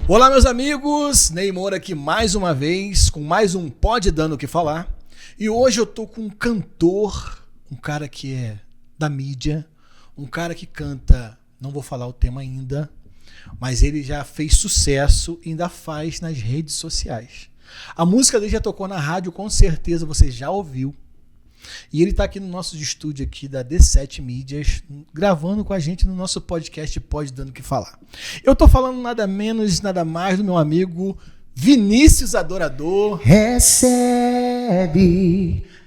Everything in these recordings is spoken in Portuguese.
Olá, meus amigos, Ney Moura aqui mais uma vez, com mais um Pode Dando o que Falar. E hoje eu tô com um cantor, um cara que é da mídia, um cara que canta, não vou falar o tema ainda, mas ele já fez sucesso e ainda faz nas redes sociais. A música dele já tocou na rádio, com certeza você já ouviu. E ele tá aqui no nosso estúdio aqui da D7 Mídias, gravando com a gente no nosso podcast Pode Dando o que Falar. Eu tô falando nada menos, nada mais do meu amigo Vinícius Adorador. Recebe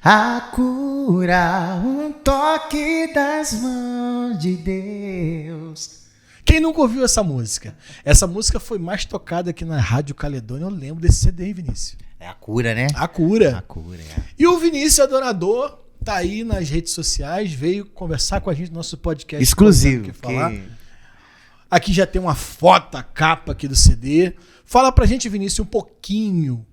a cura, um toque das mãos de Deus. Quem nunca ouviu essa música? Essa música foi mais tocada aqui na Rádio Caledônia, eu lembro desse CD, hein, Vinícius? É a cura, né? A Cura. A cura, é. E o Vinícius Adorador tá aí nas redes sociais, veio conversar com a gente no nosso podcast. Exclusivo. Que falar. Aqui já tem uma foto, a capa aqui do CD. Fala pra gente, Vinícius, um pouquinho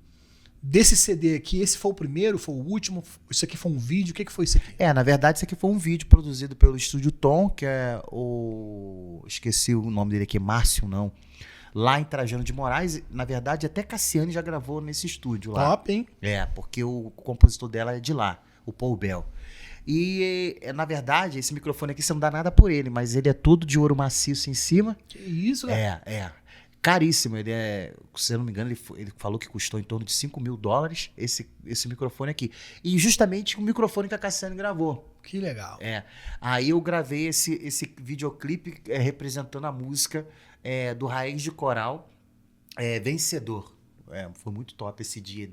desse CD aqui. Esse foi o primeiro, foi o último? Isso aqui foi um vídeo? O que foi isso aqui? Na verdade, isso aqui foi um vídeo produzido pelo Estúdio Tom, que é o... Esqueci o nome dele aqui, Márcio, não. Lá em Trajano de Moraes, na verdade, até Cassiane já gravou nesse estúdio lá. Top, hein? Porque o compositor dela é de lá, o Paul Bell. E, na verdade, esse microfone aqui, você não dá nada por ele, mas ele é todo de ouro maciço em cima. Que isso, cara? Caríssimo. Ele é, se eu não me engano, ele falou que custou em torno de $5 mil, esse microfone aqui. E justamente o microfone que a Cassiane gravou. Que legal. Aí eu gravei esse videoclipe representando a música do Raiz de Coral, Vencedor. Foi muito top esse dia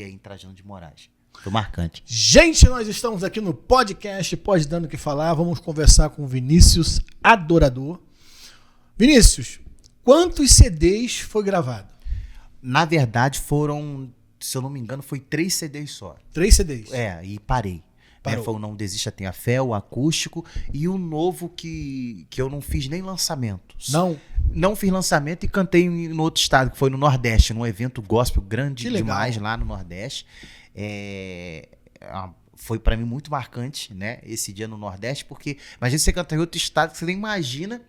aí em Trajano de Moraes. Foi marcante. Gente, nós estamos aqui no podcast Pode Dando o que Falar. Vamos conversar com o Vinícius Adorador. Vinícius, quantos CDs foi gravado? Na verdade, foram, se eu não me engano, foi 3 CDs só. 3 CDs? E parei. Foi o Não Desista, Tenha Fé, o acústico e o novo que eu não fiz nem lançamento. Não? Não fiz lançamento e cantei no outro estado, que foi no Nordeste, num evento gospel grande demais lá no Nordeste. Foi pra mim muito marcante, né, esse dia no Nordeste, porque imagina você cantar em outro estado que você nem imagina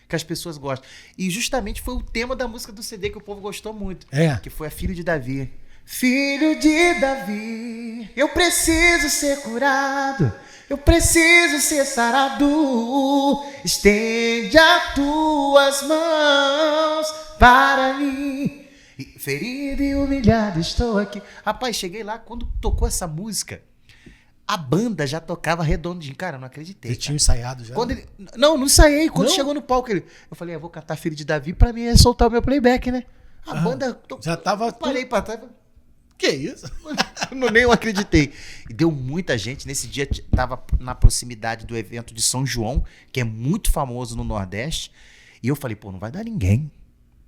que as pessoas gostam. E justamente foi o tema da música do CD que o povo gostou muito, que foi a Filho de Davi. Filho de Davi, eu preciso ser curado, eu preciso ser sarado, estende as tuas mãos para mim. Ferido e humilhado estou aqui. Rapaz, cheguei lá, quando tocou essa música, a banda já tocava redondinho. Cara, eu não acreditei. Você tinha ensaiado já? Não ensaiei. Quando chegou no palco, eu falei, eu vou cantar Filho de Davi, pra mim é soltar o meu playback, né? A banda... Já tava... Parei pra trás. Que isso? Nem eu acreditei. E deu muita gente. Nesse dia, tava na proximidade do evento de São João, que é muito famoso no Nordeste. E eu falei, não vai dar ninguém.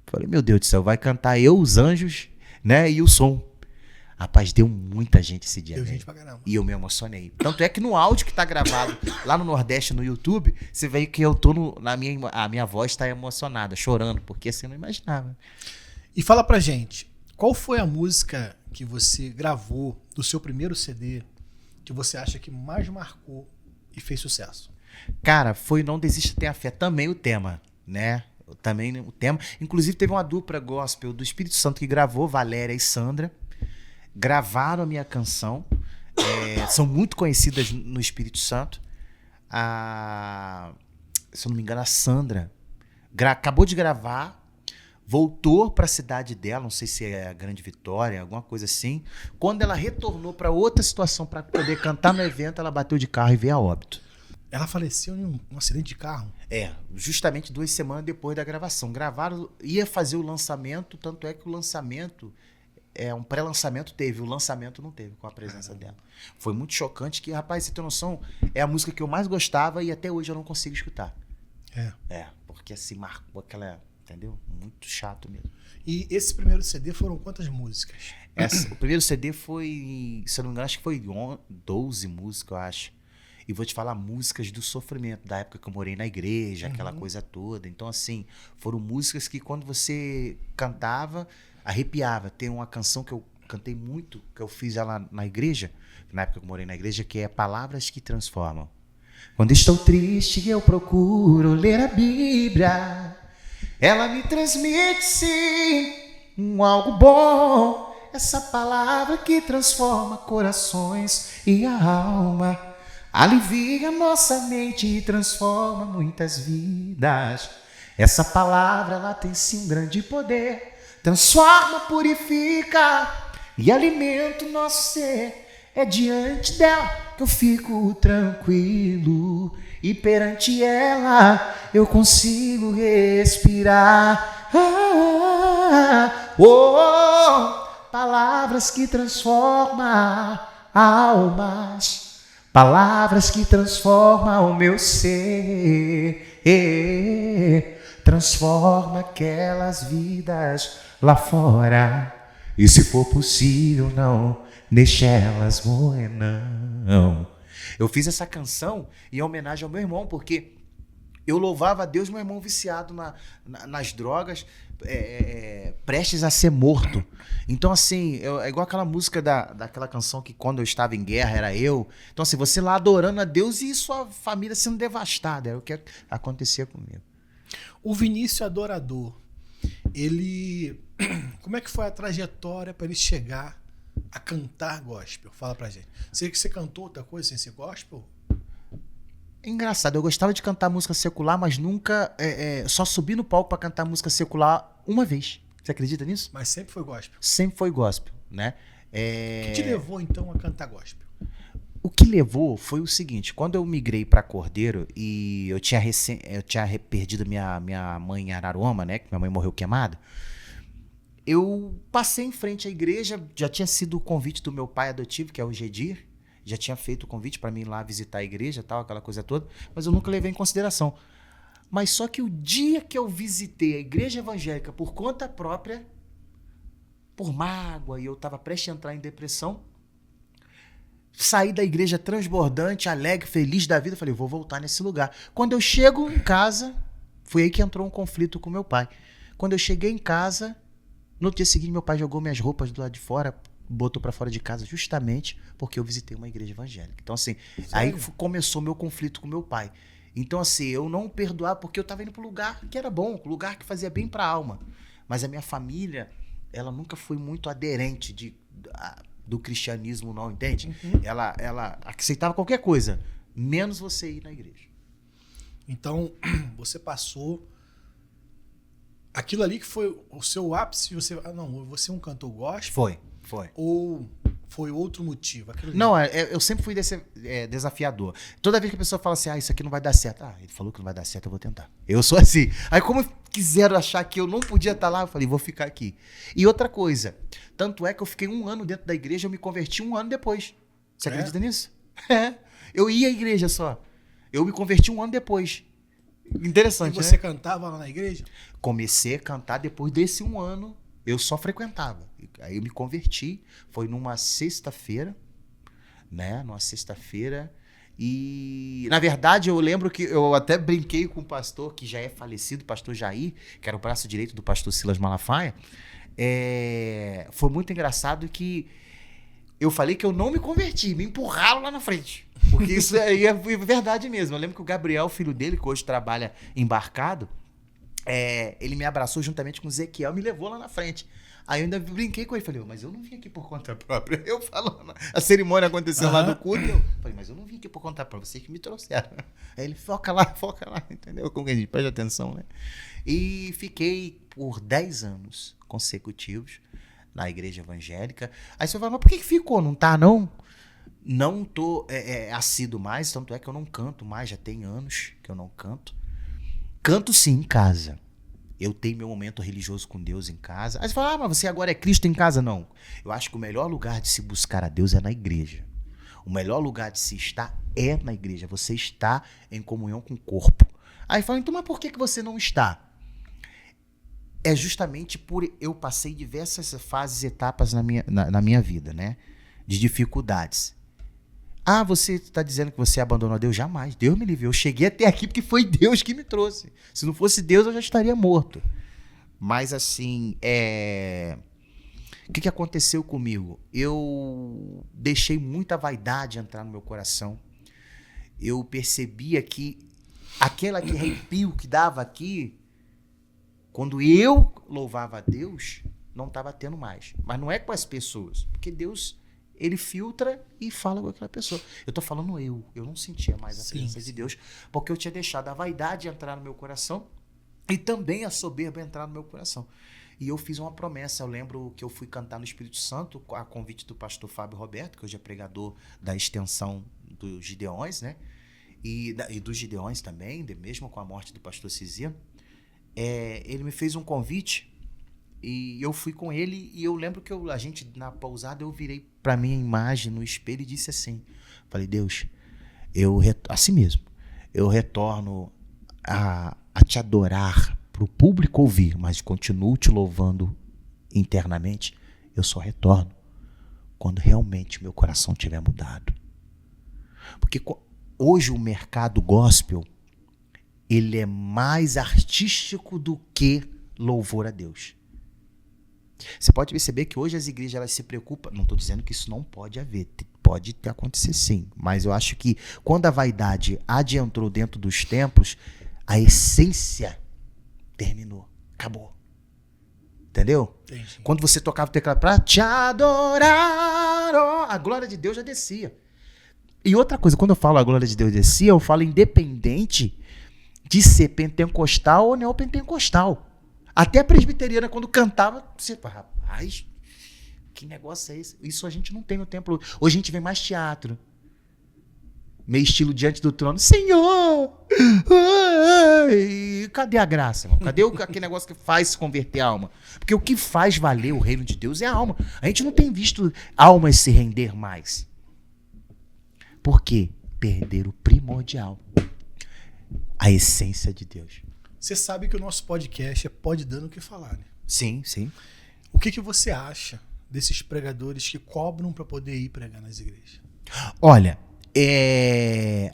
Falei, meu Deus do céu, vai cantar eu, os anjos, né, e o som. Rapaz, deu muita gente esse dia. Deu gente pra caramba. E eu me emocionei. Tanto é que no áudio que tá gravado lá no Nordeste, no YouTube, você vê que eu tô a minha voz tá emocionada, chorando, porque assim eu não imaginava. E fala pra gente, qual foi a música que você gravou do seu primeiro CD que você acha que mais marcou e fez sucesso? Cara, foi Não Desista, Tenha Fé. Também o tema, né? Também o tema. Inclusive teve uma dupla gospel do Espírito Santo que gravou, Valéria e Sandra. Gravaram a minha canção. São muito conhecidas no Espírito Santo. Se eu não me engano, a Sandra acabou de gravar, voltou para a cidade dela, não sei se é a Grande Vitória, alguma coisa assim. Quando ela retornou para outra situação para poder cantar no evento, ela bateu de carro e veio a óbito. Ela faleceu em um acidente de carro? Justamente 2 semanas depois da gravação. Gravaram, ia fazer o lançamento, tanto é que o lançamento, um pré-lançamento teve, o lançamento não teve com a presença dela. Foi muito chocante, que, rapaz, você tem noção, é a música que eu mais gostava e até hoje eu não consigo escutar. Porque assim, marcou aquela, entendeu? Muito chato mesmo. E esse primeiro CD foram quantas músicas? O primeiro CD foi, se eu não me engano, acho que foi 12 músicas, eu acho. E vou te falar, músicas do sofrimento, da época que eu morei na igreja, aquela coisa toda. Então, assim, foram músicas que quando você cantava, arrepiava. Tem uma canção que eu cantei muito, que eu fiz ela na igreja, na época que eu morei na igreja, que é Palavras que Transformam. Quando estou triste, eu procuro ler a Bíblia. ela me transmite sim algo bom. Essa palavra que transforma corações e a alma, alivia nossa mente e transforma muitas vidas. Essa palavra, ela tem sim um grande poder, transforma, purifica e alimenta o nosso ser. É diante dela que eu fico tranquilo e perante ela eu consigo respirar. Palavras que transformam almas, palavras que transformam o meu ser, transforma aquelas vidas lá fora. E se for possível, não deixe elas morrer, não. Eu fiz essa canção em homenagem ao meu irmão, porque eu louvava a Deus, meu irmão viciado nas drogas, prestes a ser morto. Então, assim, é igual aquela música daquela canção que quando eu estava em guerra era eu. Então, assim, você lá adorando a Deus e sua família sendo devastada. É o que acontecia comigo. O Vinícius Adorador, ele... Como é que foi a trajetória para ele chegar a cantar gospel? Fala pra gente. Sei que você cantou outra coisa sem ser gospel? É engraçado, eu gostava de cantar música secular, mas nunca... só subi no palco para cantar música secular uma vez. Você acredita nisso? Mas sempre foi gospel? Sempre foi gospel, né? O que te levou, então, a cantar gospel? O que levou foi o seguinte, quando eu migrei para Cordeiro e eu tinha perdido minha mãe em Araruama, né? Que minha mãe morreu queimada. Eu passei em frente à igreja, já tinha sido o convite do meu pai adotivo, que é o Gedir, já tinha feito o convite para mim ir lá visitar a igreja, tal, aquela coisa toda, mas eu nunca levei em consideração. Mas só que o dia que eu visitei a igreja evangélica por conta própria, por mágoa, e eu estava prestes a entrar em depressão, saí da igreja transbordante, alegre, feliz da vida, falei, vou voltar nesse lugar. Quando eu chego em casa, foi aí que entrou um conflito com meu pai. Quando eu cheguei em casa, no dia seguinte meu pai jogou minhas roupas do lado de fora, botou para fora de casa justamente porque eu visitei uma igreja evangélica. Então assim, sério? Aí começou meu conflito com meu pai. Então assim, eu não perdoava porque eu estava indo para um lugar que era bom, um lugar que fazia bem para a alma. Mas a minha família, ela nunca foi muito aderente do cristianismo, não, entende? Uhum. Ela aceitava qualquer coisa, menos você ir na igreja. Então, você passou aquilo ali que foi o seu ápice, você é um cantor gospel? Foi. Ou foi outro motivo? Não, eu sempre fui desafiador. Toda vez que a pessoa fala assim, isso aqui não vai dar certo. Ele falou que não vai dar certo, eu vou tentar. Eu sou assim. Aí como quiseram achar que eu não podia estar lá, eu falei, vou ficar aqui. E outra coisa, tanto é que eu fiquei 1 ano dentro da igreja, eu me converti 1 ano depois. Você acredita nisso? Eu ia à igreja só. Eu me converti 1 ano depois. Interessante, e você cantava lá na igreja? Comecei a cantar depois desse 1 ano. Eu só frequentava. Aí eu me converti. Foi numa sexta-feira, né? Numa sexta-feira. E, na verdade, eu lembro que eu até brinquei com o pastor, que já é falecido, o pastor Jair, que era o braço direito do pastor Silas Malafaia. Foi muito engraçado que eu falei que eu não me converti, me empurraram lá na frente. Porque isso aí é verdade mesmo. Eu lembro que o Gabriel, filho dele, que hoje trabalha embarcado, ele me abraçou juntamente com o Ezequiel e me levou lá na frente. Aí eu ainda brinquei com ele, falei, mas eu não vim aqui por conta própria. Eu falando, a cerimônia aconteceu lá do culto, eu falei, mas eu não vim aqui por conta própria, vocês que me trouxeram. Aí ele, foca lá, entendeu? Como que a gente presta atenção, né? E fiquei por 10 anos consecutivos na igreja evangélica. Aí você fala, mas por que ficou? Não tá, não? Não tô assíduo mais, tanto é que eu não canto mais, já tem anos que eu não canto. Canto sim em casa. Eu tenho meu momento religioso com Deus em casa. Aí você fala, mas você agora é Cristo em casa? Não. Eu acho que o melhor lugar de se buscar a Deus é na igreja. O melhor lugar de se estar é na igreja. Você está em comunhão com o corpo. Aí fala, então, mas por que você não está? É justamente por eu passei diversas fases, etapas na minha vida, né? De dificuldades. Você está dizendo que você abandonou a Deus? Jamais. Deus me livrou. Eu cheguei até aqui porque foi Deus que me trouxe. Se não fosse Deus, eu já estaria morto. Mas assim, o que aconteceu comigo? Eu deixei muita vaidade entrar no meu coração. Eu percebia que aquele arrepio que dava aqui Quando eu louvava a Deus, não estava tendo mais. Mas não é com as pessoas, porque Deus, ele filtra e fala com aquela pessoa. Eu tô falando eu não sentia mais a presença de Deus, porque eu tinha deixado a vaidade entrar no meu coração e também a soberba entrar no meu coração. E eu fiz uma promessa. Eu lembro que eu fui cantar no Espírito Santo a convite do pastor Fábio Roberto, que hoje é pregador da extensão dos Gideões, né? E dos Gideões também, mesmo com a morte do pastor Cizino. Ele me fez um convite e eu fui com ele. E eu lembro que a gente, na pousada, eu virei para minha imagem no espelho e disse assim: falei, Deus, assim mesmo, eu retorno a te adorar para o público ouvir, mas continuo te louvando internamente. Eu só retorno quando realmente meu coração tiver mudado. Porque hoje o mercado gospel, ele é mais artístico do que louvor a Deus. Você pode perceber que hoje as igrejas elas se preocupam, não estou dizendo que isso não pode haver, pode acontecer sim, mas eu acho que quando a vaidade adentrou dentro dos templos, a essência terminou, acabou. Entendeu? Entendi. Quando você tocava o teclado para te adorar, a glória de Deus já descia. E outra coisa, quando eu falo a glória de Deus descia, eu falo independente de ser pentecostal ou neopentecostal. Até a presbiteriana, quando cantava, você fala, rapaz, que negócio é esse? Isso a gente não tem no templo. Hoje a gente vê mais teatro. Meio estilo diante do trono. Senhor! Ai, cadê a graça, irmão? Cadê aquele negócio que faz converter a alma? Porque o que faz valer o reino de Deus é a alma. A gente não tem visto almas se render mais. Por quê? Perder o primordial. A essência de Deus. Você sabe que o nosso podcast é Pode Dando o que Falar, né? Sim, sim. O que você acha desses pregadores que cobram para poder ir pregar nas igrejas? Olha,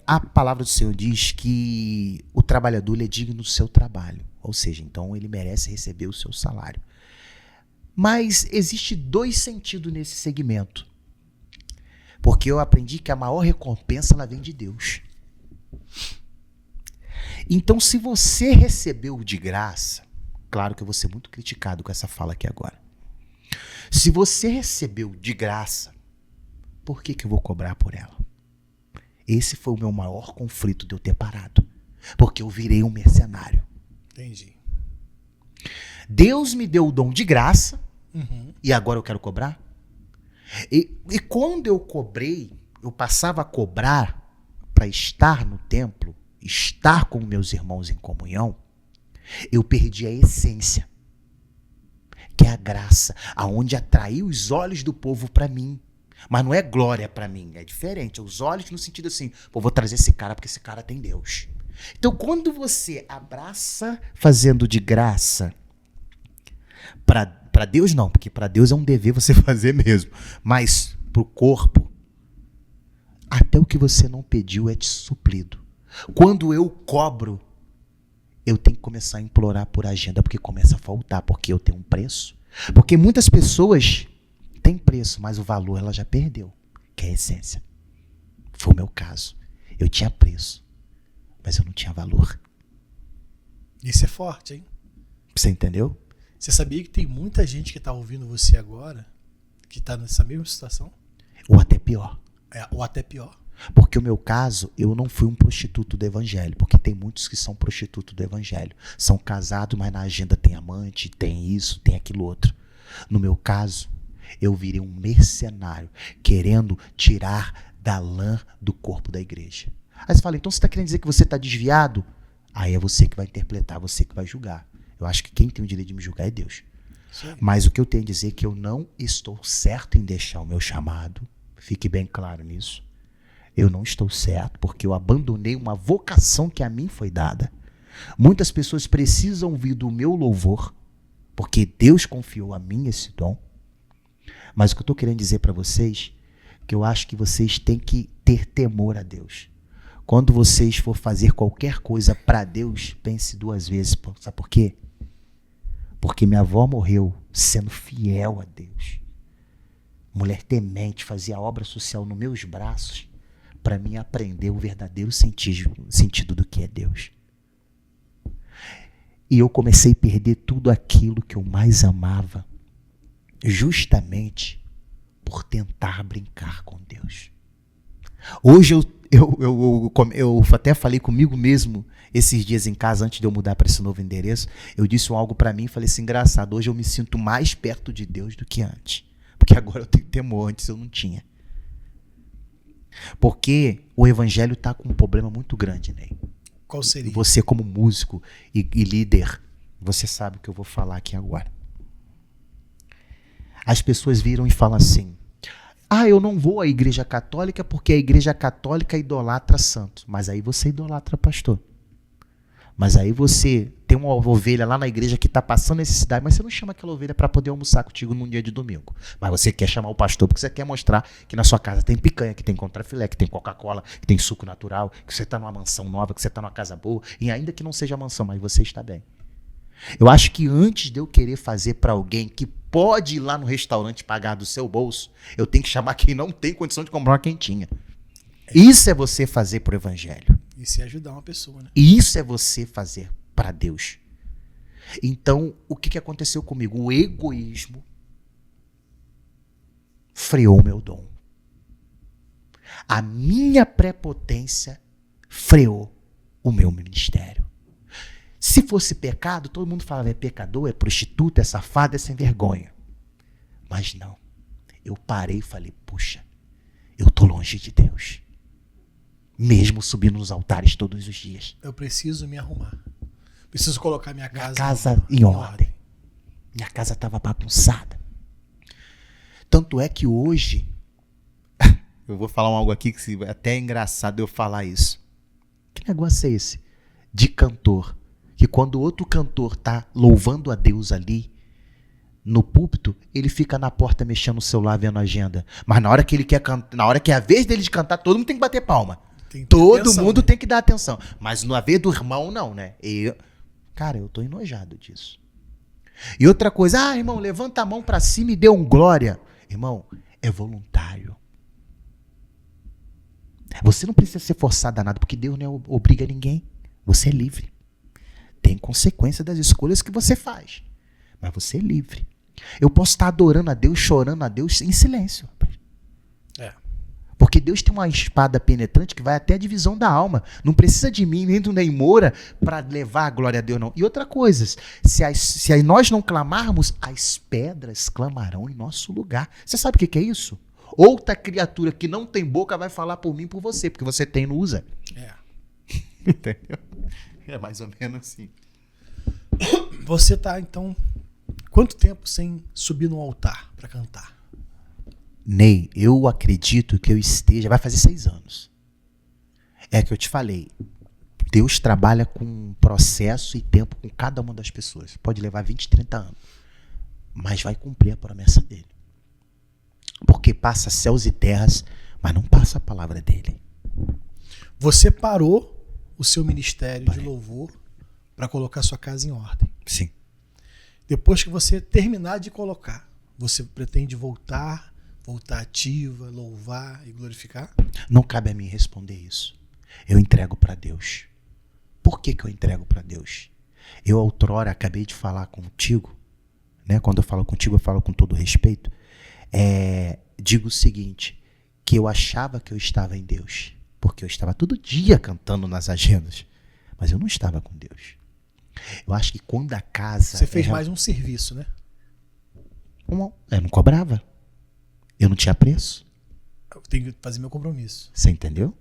a palavra do Senhor diz que o trabalhador ele é digno do seu trabalho. Ou seja, então ele merece receber o seu salário. Mas existe 2 sentidos nesse segmento. Porque eu aprendi que a maior recompensa ela vem de Deus. Então, se você recebeu de graça, claro que eu vou ser muito criticado com essa fala aqui agora. Se você recebeu de graça, por que eu vou cobrar por ela? Esse foi o meu maior conflito de eu ter parado. Porque eu virei um mercenário. Entendi. Deus me deu o dom de graça, e agora eu quero cobrar? E quando eu cobrei, eu passava a cobrar para estar no templo, estar com meus irmãos em comunhão, eu perdi a essência, que é a graça, aonde atraiu os olhos do povo para mim. Mas não é glória para mim, é diferente. Os olhos no sentido assim, pô, vou trazer esse cara porque esse cara tem Deus. Então quando você abraça fazendo de graça, para Deus não, porque para Deus é um dever você fazer mesmo, mas pro corpo, até o que você não pediu é te suprido. Quando eu cobro, eu tenho que começar a implorar por agenda, porque começa a faltar, porque eu tenho um preço. Porque muitas pessoas têm preço, mas o valor ela já perdeu, que é a essência. Foi o meu caso. Eu tinha preço, mas eu não tinha valor. Isso é forte, hein? Você entendeu? Você sabia que tem muita gente que está ouvindo você agora, que está nessa mesma situação? Ou até pior. Ou até pior. Porque o meu caso, eu não fui um prostituto do evangelho, porque tem muitos que são prostitutos do evangelho. São casados, mas na agenda tem amante, tem isso, tem aquilo outro. No meu caso, eu virei um mercenário, querendo tirar da lã do corpo da igreja. Aí você fala, então você está querendo dizer que você está desviado? Aí é você que vai interpretar, você que vai julgar. Eu acho que quem tem o direito de me julgar é Deus. Sim. Mas o que eu tenho a dizer é que eu não estou certo em deixar o meu chamado. Fique bem claro nisso. Eu não estou certo porque eu abandonei uma vocação que a mim foi dada. Muitas pessoas precisam ouvir do meu louvor, porque Deus confiou a mim esse dom. Mas o que eu estou querendo dizer para vocês, que eu acho que vocês têm que ter temor a Deus. Quando vocês for fazer qualquer coisa para Deus, pense 2 vezes. Sabe por quê? Porque minha avó morreu sendo fiel a Deus. Mulher temente, fazia obra social nos meus braços para mim aprender o verdadeiro sentido do que é Deus. E eu comecei a perder tudo aquilo que eu mais amava, justamente por tentar brincar com Deus. Hoje eu até falei comigo mesmo esses dias em casa, antes de eu mudar para esse novo endereço, eu disse algo para mim e falei assim, engraçado, hoje eu me sinto mais perto de Deus do que antes. Porque agora eu tenho temor, antes eu não tinha. Porque o evangelho está com um problema muito grande, Ney. Qual seria? Você como músico e líder, você sabe o que eu vou falar aqui agora. As pessoas viram e falam assim, eu não vou à igreja católica porque a igreja católica idolatra santos. Mas aí você idolatra pastor. Mas aí você tem uma ovelha lá na igreja que está passando necessidade, mas você não chama aquela ovelha para poder almoçar contigo num dia de domingo. Mas você quer chamar o pastor porque você quer mostrar que na sua casa tem picanha, que tem contrafilé, que tem Coca-Cola, que tem suco natural, que você está numa mansão nova, que você está numa casa boa, e ainda que não seja mansão, mas você está bem. Eu acho que antes de eu querer fazer para alguém que pode ir lá no restaurante pagar do seu bolso, eu tenho que chamar quem não tem condição de comprar uma quentinha. Isso é você fazer pro evangelho. Isso é ajudar uma pessoa, né? Isso é você fazer para Deus. Então, o que aconteceu comigo? O egoísmo freou o meu dom. A minha prepotência freou o meu ministério. Se fosse pecado, todo mundo falava, é pecador, é prostituta, é safado, é sem vergonha. Mas não. Eu parei e falei, puxa, eu tô longe de Deus. Mesmo subindo nos altares todos os dias. Eu preciso me arrumar. Preciso colocar minha Minha casa casa em ordem. Minha casa estava bagunçada. Tanto é que hoje, eu vou falar algo aqui que até é engraçado eu falar isso. Que negócio é esse? De cantor. Que quando outro cantor está louvando a Deus ali, no púlpito, ele fica na porta mexendo no celular, vendo a agenda. Mas na hora que ele quer cantar, na hora que é a vez dele de cantar, todo mundo tem que bater palma. Todo mundo tem que dar atenção. Mas na vez do irmão, não, né? Cara, eu tô enojado disso. E outra coisa, irmão, levanta a mão pra cima e dê um glória. Irmão, é voluntário. Você não precisa ser forçado a nada, porque Deus não obriga ninguém. Você é livre. Tem consequência das escolhas que você faz. Mas você é livre. Eu posso estar adorando a Deus, chorando a Deus em silêncio. Porque Deus tem uma espada penetrante que vai até a divisão da alma. Não precisa de mim, nem do Ney Moura, para levar a glória a Deus, não. E outra coisa, se nós não clamarmos, as pedras clamarão em nosso lugar. Você sabe o que é isso? Outra criatura que não tem boca vai falar por mim e por você, porque você tem e não usa. Entendeu? É mais ou menos assim. Você tá, então, quanto tempo sem subir no altar para cantar? Ney, eu acredito que eu esteja... Vai fazer 6 anos. É que eu te falei. Deus trabalha com processo e tempo com cada uma das pessoas. Pode levar 20, 30 anos. Mas vai cumprir a promessa dele. Porque passa céus e terras, mas não passa a palavra dele. Você parou o seu ministério de louvor para colocar sua casa em ordem. Sim. Depois que você terminar de colocar, você pretende voltar ativa, louvar e glorificar? Não cabe a mim responder isso. Eu entrego para Deus. Por que eu entrego para Deus? Eu outrora acabei de falar contigo, né? Quando eu falo contigo, eu falo com todo respeito. Digo o seguinte, que eu achava que eu estava em Deus, porque eu estava todo dia cantando nas agendas, mas eu não estava com Deus. Eu acho que quando a casa... Você fez mais um serviço, né? Eu não cobrava. Eu não tinha preço. Eu tenho que fazer meu compromisso. Você entendeu?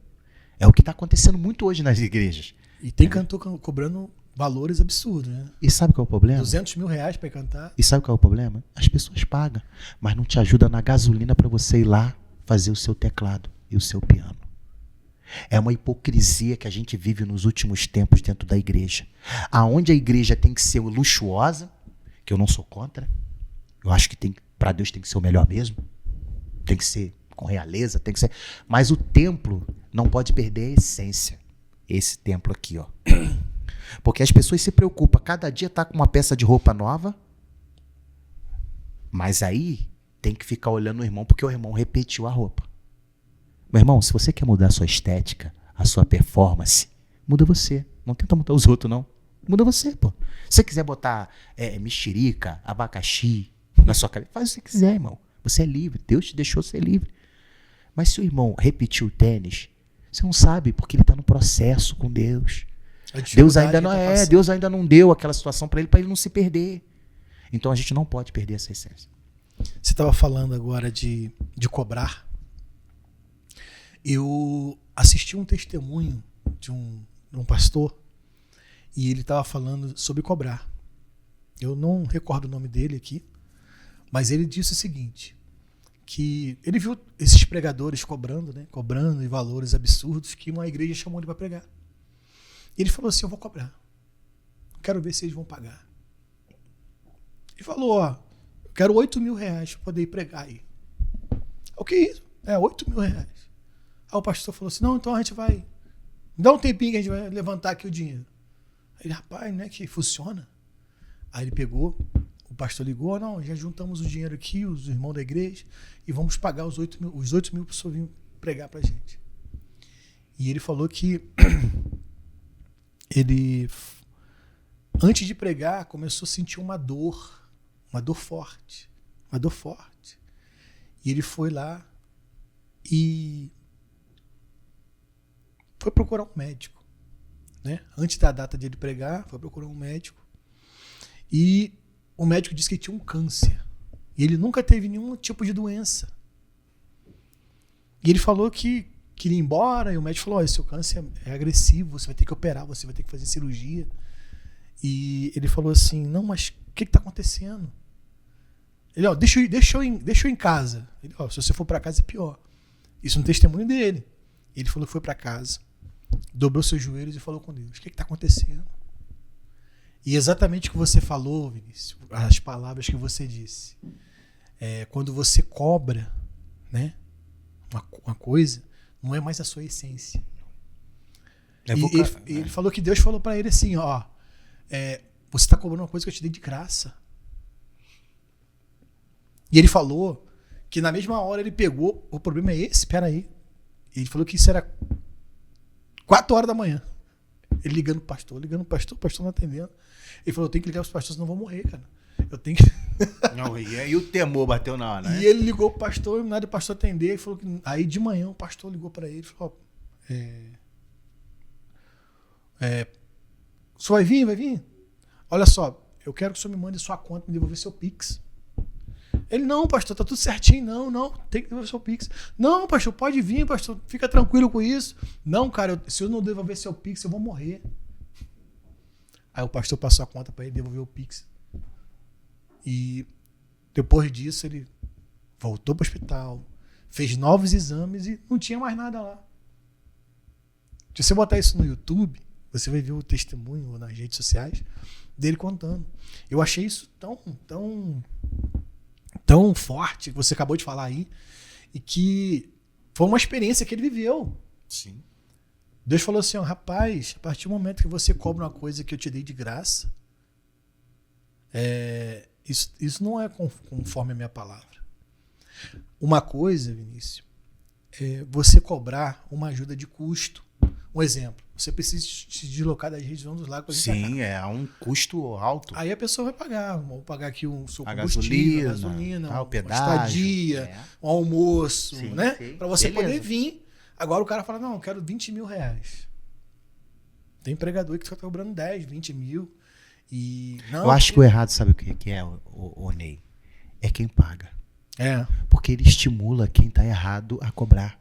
É o que está acontecendo muito hoje nas igrejas. E tem cantor cobrando valores absurdos, né? E sabe qual é o problema? 200 mil reais para cantar. E sabe qual é o problema? As pessoas pagam, mas não te ajuda na gasolina para você ir lá fazer o seu teclado e o seu piano. É uma hipocrisia que a gente vive nos últimos tempos dentro da igreja. Aonde a igreja tem que ser luxuosa, que eu não sou contra. Eu acho que para Deus tem que ser o melhor mesmo. Tem que ser com realeza, tem que ser... Mas o templo não pode perder a essência. Esse templo aqui, ó. Porque as pessoas se preocupam. Cada dia tá com uma peça de roupa nova. Mas aí tem que ficar olhando o irmão, porque o irmão repetiu a roupa. Meu irmão, se você quer mudar a sua estética, a sua performance, muda você. Não tenta mudar os outros, não. Muda você, pô. Se você quiser botar mexerica, abacaxi na sua cabeça, faz o que você quiser, irmão. Você é livre. Deus te deixou ser livre. Mas se o irmão repetir o tênis, você não sabe porque ele está no processo com Deus. Deus ainda não deu aquela situação para ele não se perder. Então a gente não pode perder essa essência. Você estava falando agora de cobrar. Eu assisti um testemunho de um pastor e ele estava falando sobre cobrar. Eu não recordo o nome dele aqui, mas ele disse o seguinte, que ele viu esses pregadores cobrando, né? Cobrando em valores absurdos que uma igreja chamou ele para pregar. E ele falou assim, eu vou cobrar. Quero ver se eles vão pagar. Ele falou, ó, eu quero 8 mil reais para poder ir pregar aí. O que é isso? 8 mil reais. Aí o pastor falou assim, não, então a gente vai, dá um tempinho que a gente vai levantar aqui o dinheiro. Aí ele, rapaz, não é que funciona? Aí ele pegou, o pastor ligou, não, já juntamos o dinheiro aqui, os irmãos da igreja, e vamos pagar os 8 mil para o senhor vir pregar pra gente. E ele falou que ele, antes de pregar, começou a sentir uma dor forte. E ele foi lá e foi procurar um médico, né? Antes da data de ele pregar, foi procurar um médico. E o médico disse que tinha um câncer. E ele nunca teve nenhum tipo de doença. E ele falou que queria ir embora, e o médico falou, seu câncer é agressivo, você vai ter que operar, você vai ter que fazer cirurgia. E ele falou assim, não, mas o que está acontecendo? Ele, deixa eu ir em casa. Ele, se você for para casa é pior. Isso no testemunho dele. Ele falou que foi para casa, dobrou seus joelhos e falou com Deus, o que está acontecendo? E exatamente o que você falou, Vinícius, as palavras que você disse. Quando você cobra, né, uma coisa, não é mais a sua essência. Ele falou que Deus falou para ele assim, você está cobrando uma coisa que eu te dei de graça. E ele falou que na mesma hora ele pegou, o problema é esse, espera aí. Ele falou que isso era 4 horas da manhã. Ele ligando pro pastor, o pastor não atendendo. Ele falou, eu tenho que ligar pros pastores, senão eu vou morrer, cara. Eu tenho que... Não, e aí o temor bateu na hora, né? E ele ligou pro pastor, nada do pastor atender, e falou que... Aí de manhã o pastor ligou para ele e falou, o senhor vai vir? Olha só, eu quero que o senhor me mande sua conta, me devolver seu Pix. Ele, não, pastor, tá tudo certinho. Não, tem que devolver seu Pix. Não, pastor, pode vir, pastor, fica tranquilo com isso. Não, cara, se eu não devolver seu Pix, eu vou morrer. Aí o pastor passou a conta para ele devolver o Pix. E depois disso ele voltou para o hospital, fez novos exames e não tinha mais nada lá. Se você botar isso no YouTube, você vai ver o testemunho nas redes sociais dele contando. Eu achei isso tão forte que você acabou de falar aí, e que foi uma experiência que ele viveu. Sim. Deus falou assim, rapaz, a partir do momento que você cobra uma coisa que eu te dei de graça, isso não é conforme a minha palavra. Uma coisa, Vinícius, é você cobrar uma ajuda de custo. Um exemplo, você precisa se deslocar da região dos lagos. Sim, é um custo alto. Aí a pessoa vai pagar. Vou pagar aqui o seu combustível, a gasolina, o pedágio, uma estadia, um almoço, sim, né? Para você beleza. poder vir. Agora o cara fala, não, eu quero 20 mil reais. Tem empregador que está cobrando 10, 20 mil. E, não, eu acho que o errado, sabe o que é, o Ney? É quem paga. Porque ele estimula quem está errado a cobrar.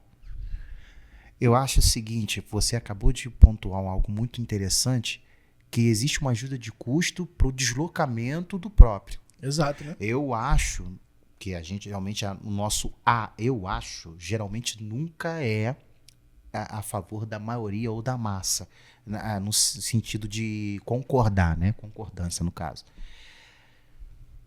Eu acho o seguinte, você acabou de pontuar algo muito interessante, que existe uma ajuda de custo para o deslocamento do próprio. Exato, né? Eu acho que a gente realmente, o nosso eu acho, geralmente nunca é a favor da maioria ou da massa, no sentido de concordar, né? Concordância, no caso.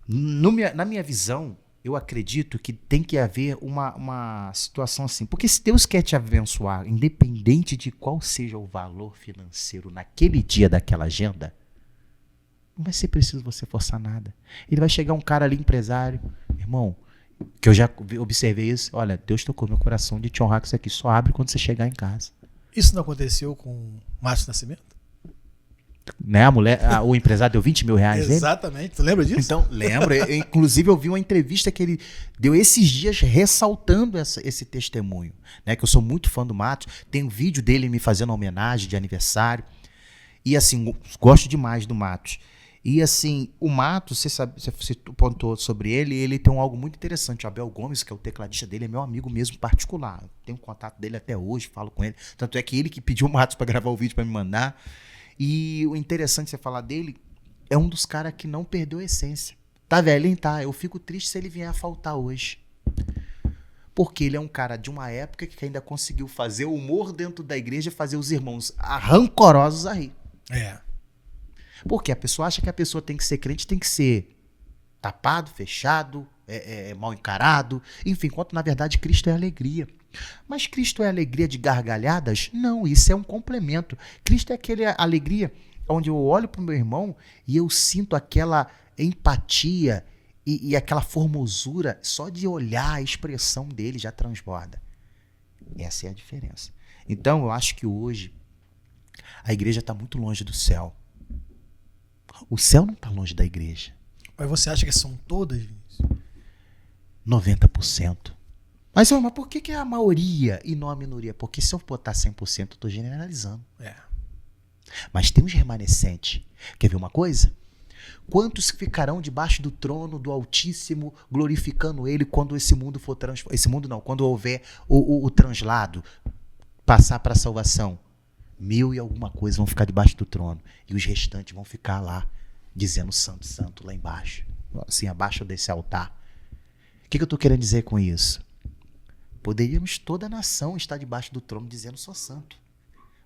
Na minha visão, eu acredito que tem que haver uma situação assim. Porque se Deus quer te abençoar, independente de qual seja o valor financeiro naquele dia daquela agenda, não vai ser preciso você forçar nada. Ele vai chegar um cara ali, empresário, irmão, que eu já observei isso, olha, Deus tocou meu coração de te honrar com isso aqui, só abre quando você chegar em casa. Isso não aconteceu com Márcio Nascimento? né? O empresário deu 20 mil reais nele. Exatamente. Tu lembra disso? Então, lembro. Inclusive, eu vi uma entrevista que ele deu esses dias ressaltando esse testemunho, né? Que eu sou muito fã do Matos. Tem um vídeo dele me fazendo homenagem de aniversário. E, assim, gosto demais do Matos. E, assim, o Matos, você pontuou sobre ele tem algo muito interessante. O Abel Gomes, que é o tecladista dele, é meu amigo mesmo particular. Eu tenho contato dele até hoje, falo com ele. Tanto é que ele que pediu o Matos para gravar o vídeo para me mandar. E o interessante você falar dele é um dos caras que não perdeu a essência. Tá velhinho? Tá. Eu fico triste se ele vier a faltar hoje. Porque ele é um cara de uma época que ainda conseguiu fazer o humor dentro da igreja, fazer os irmãos rancorosos a rir. Porque a pessoa acha que a pessoa tem que ser crente, tem que ser tapado, fechado, mal encarado, enfim, enquanto na verdade Cristo é alegria. Mas Cristo é alegria de gargalhadas? Não, isso é um complemento. Cristo é aquela alegria onde eu olho para o meu irmão e eu sinto aquela empatia e aquela formosura, só de olhar a expressão dele já transborda. Essa é a diferença. Então eu acho que hoje a igreja está muito longe do céu. O céu não está longe da igreja. Mas você acha que são todas? 90%. Mas por que é a maioria e não a minoria? Porque se eu botar 100%, eu estou generalizando. Mas tem uns remanescentes. Quer ver uma coisa? Quantos ficarão debaixo do trono do Altíssimo, glorificando Ele quando esse mundo for transformado? Esse mundo não, quando houver o translado, passar para a salvação. 1000 e alguma coisa vão ficar debaixo do trono. E os restantes vão ficar lá, dizendo santo, santo, lá embaixo. Assim, abaixo desse altar. O que eu estou querendo dizer com isso? Poderíamos toda a nação estar debaixo do trono dizendo sou santo.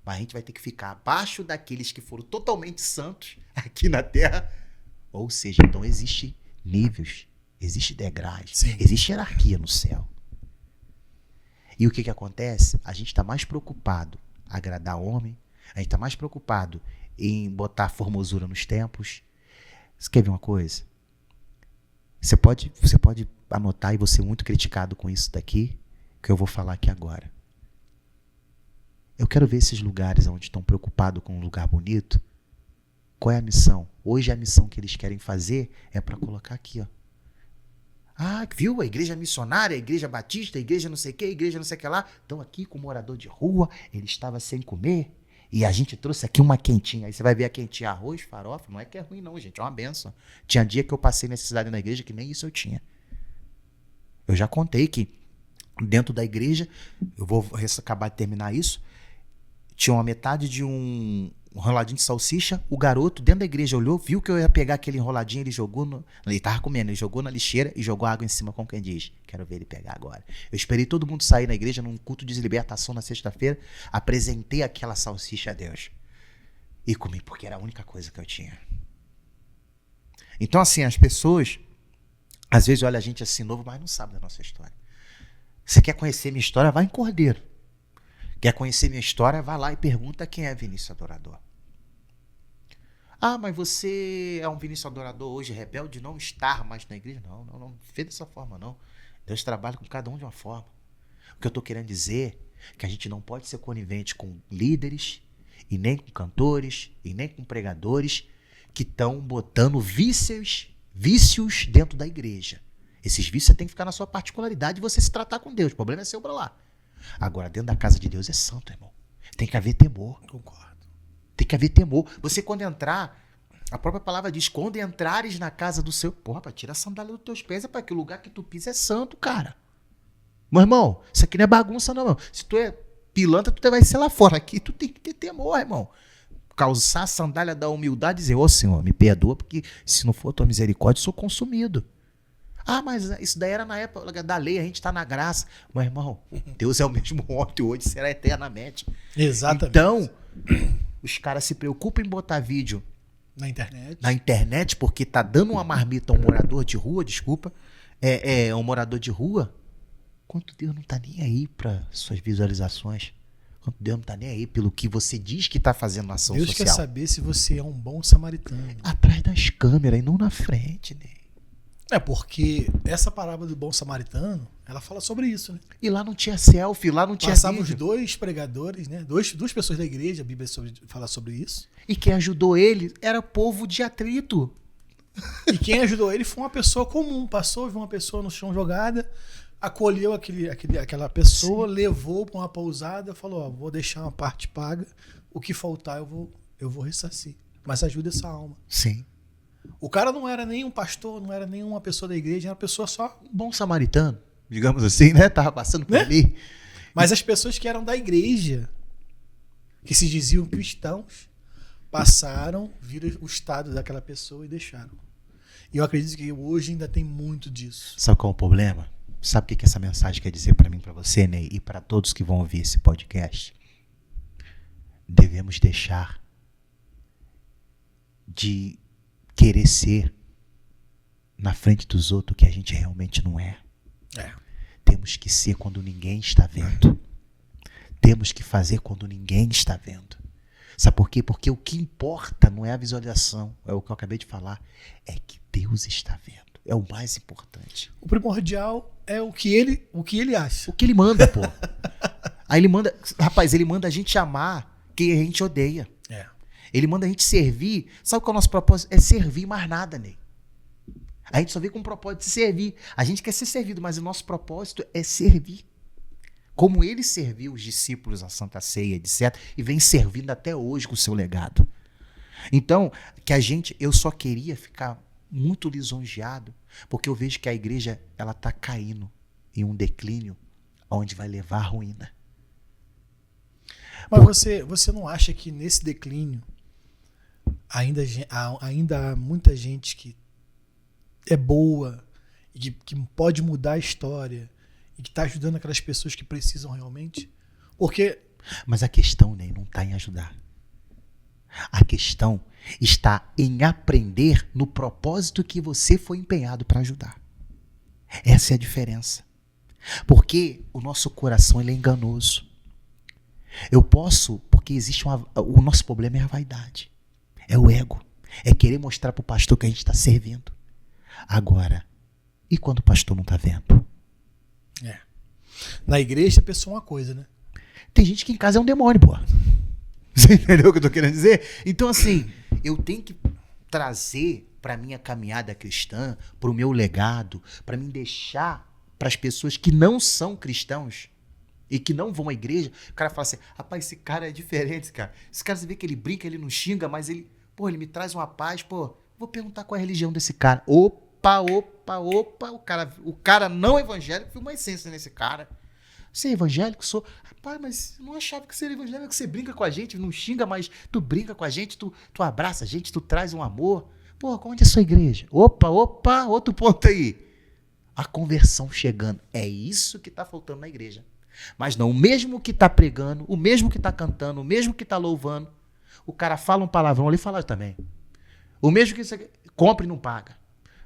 Mas a gente vai ter que ficar abaixo daqueles que foram totalmente santos aqui na terra. Ou seja, então existe níveis, existe degraus, existe hierarquia no céu. E o que acontece? A gente está mais preocupado em agradar o homem, a gente está mais preocupado em botar formosura nos templos. Você quer ver uma coisa? Você pode anotar e vou ser muito criticado com isso daqui, que eu vou falar aqui agora. Eu quero ver esses lugares onde estão preocupados com um lugar bonito. Qual é a missão? Hoje a missão que eles querem fazer é para colocar aqui, ó. Ah, viu? A igreja missionária, a igreja batista, a igreja não sei o que, a igreja não sei o que lá. Estão aqui com o morador de rua, ele estava sem comer e a gente trouxe aqui uma quentinha. Aí você vai ver a quentinha, arroz, farofa, não é que é ruim não, gente, é uma benção. Tinha dia que eu passei necessidade na igreja que nem isso eu tinha. Eu já contei que dentro da igreja, eu vou acabar de terminar isso, tinha uma metade de um enroladinho de salsicha, o garoto dentro da igreja olhou, viu que eu ia pegar aquele enroladinho, ele jogou, ele tava comendo, ele jogou na lixeira e jogou água em cima, como quem diz, quero ver ele pegar agora. Eu esperei todo mundo sair na igreja num culto de libertação na sexta-feira, apresentei aquela salsicha a Deus e comi, porque era a única coisa que eu tinha. Então assim, as pessoas às vezes olham a gente assim novo, mas não sabe da nossa história. Você quer conhecer minha história? Vai em Cordeiro. Quer conhecer minha história? Vai lá e pergunta quem é Vinícius Adorador. Ah, mas você é um Vinícius Adorador hoje rebelde, não estar mais na igreja? Não fez dessa forma, não. Deus trabalha com cada um de uma forma. O que eu estou querendo dizer é que a gente não pode ser conivente com líderes, e nem com cantores, e nem com pregadores que estão botando vícios dentro da igreja. Esses vícios tem que ficar na sua particularidade e você se tratar com Deus. O problema é seu para lá. Agora, dentro da casa de Deus é santo, irmão. Tem que haver temor. Concordo. Tem que haver temor. Você quando entrar, a própria palavra diz, quando entrares na casa do seu... Porra, tira a sandália dos teus pés, para que o lugar que tu pisa é santo, cara. Meu irmão, isso aqui não é bagunça não, irmão. Se tu é pilantra, tu vai ser lá fora. Aqui tu tem que ter temor, irmão. Calçar a sandália da humildade e dizer, ô Senhor, me perdoa, porque se não for tua misericórdia, eu sou consumido. Ah, mas isso daí era na época da lei, a gente está na graça. Meu irmão, Deus é o mesmo ontem, hoje, será eternamente. Exatamente. Então, os caras se preocupam em botar vídeo na internet porque tá dando uma marmita a um morador de rua, um morador de rua, quanto Deus não tá nem aí para suas visualizações. Quanto Deus não tá nem aí pelo que você diz que tá fazendo na ação Deus social. Deus quer saber se você é um bom samaritano. Atrás das câmeras e não na frente, né? É porque essa parábola do bom samaritano, ela fala sobre isso, né? E lá não tinha selfie, lá não tinha Passavam os vídeo. 2 pregadores, né? Duas pessoas da igreja, a Bíblia fala sobre isso. E quem ajudou ele era povo de atrito. E quem ajudou ele foi uma pessoa comum. Passou, viu uma pessoa no chão jogada, acolheu aquela pessoa, levou para uma pousada, falou, ó, vou deixar uma parte paga, o que faltar eu vou ressarcir. Mas ajuda essa alma. Sim. O cara não era nem um pastor, não era nem uma pessoa da igreja, era uma pessoa só. Um bom samaritano, digamos assim, né? Tava passando por ali. Mas as pessoas que eram da igreja, que se diziam cristãos, passaram, viram o estado daquela pessoa e deixaram. E eu acredito que hoje ainda tem muito disso. Sabe qual é o problema? Sabe o que essa mensagem quer dizer para mim, para você, Ney, e para todos que vão ouvir esse podcast? Devemos deixar de querer ser na frente dos outros o que a gente realmente não é. Temos que ser quando ninguém está vendo. Temos que fazer quando ninguém está vendo. Sabe por quê? Porque o que importa não é a visualização, é o que eu acabei de falar, é que Deus está vendo. É o mais importante. O primordial é o que ele acha. O que ele manda, pô. Aí ele manda, rapaz, ele manda a gente amar quem a gente odeia. Ele manda a gente servir. Sabe qual é o nosso propósito? É servir, mais nada, Ney. A gente só vem com o propósito de servir. A gente quer ser servido, mas o nosso propósito é servir. Como ele serviu os discípulos à Santa Ceia, etc. E vem servindo até hoje com o seu legado. Então, eu só queria ficar muito lisonjeado, porque eu vejo que a igreja ela está caindo em um declínio onde vai levar à ruína. Mas você não acha que nesse declínio ainda há muita gente que é boa e que pode mudar a história e que está ajudando aquelas pessoas que precisam realmente? Porque... Mas a questão, Ney, não está em ajudar. A questão está em aprender no propósito que você foi empenhado para ajudar. Essa é a diferença. Porque o nosso coração ele é enganoso. Porque o nosso problema é a vaidade. É o ego. É querer mostrar para o pastor que a gente está servindo. Agora, e quando o pastor não está vendo? Na igreja a pessoa é uma coisa, né? Tem gente que em casa é um demônio, pô. Você entendeu o que eu tô querendo dizer? Então, assim, eu tenho que trazer para minha caminhada cristã, para o meu legado, para me deixar para as pessoas que não são cristãos e que não vão à igreja. O cara fala assim, rapaz, esse cara é diferente, cara. Esse cara, você vê que ele brinca, ele não xinga, mas ele me traz uma paz, vou perguntar qual é a religião desse cara. Opa, o cara não evangélico, viu uma essência nesse cara. Você é evangélico? Sou. Rapaz, mas eu não achava que você era evangélico, que você brinca com a gente, não xinga, mas tu brinca com a gente, tu abraça a gente, tu traz um amor. Onde é a sua igreja? Opa, outro ponto aí. A conversão chegando. É isso que está faltando na igreja. Mas não, o mesmo que está pregando, o mesmo que está cantando, o mesmo que está louvando, o cara fala um palavrão ali, fala também. O mesmo que você compra e não paga.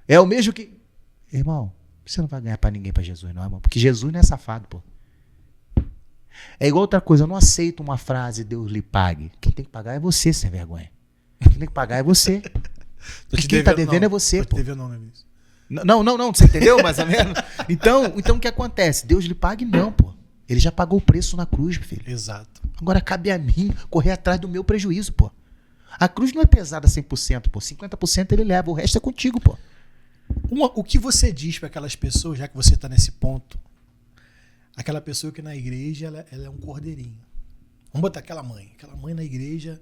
É o mesmo que... Irmão, você não vai ganhar para ninguém para Jesus, não, irmão. Porque Jesus não é safado, pô. É igual outra coisa, eu não aceito uma frase, Deus lhe pague. Quem tem que pagar é você, sem vergonha. Quem tem que pagar é você. Quem tá devendo é você, pô. Não, você entendeu mais ou menos? Então, o que acontece? Deus lhe pague não, pô. Ele já pagou o preço na cruz, filho. Exato. Agora cabe a mim correr atrás do meu prejuízo, pô. A cruz não é pesada 100%, pô. 50% ele leva, o resto é contigo, pô. O que você diz para aquelas pessoas, já que você está nesse ponto, aquela pessoa que na igreja ela é um cordeirinho. Vamos botar aquela mãe na igreja,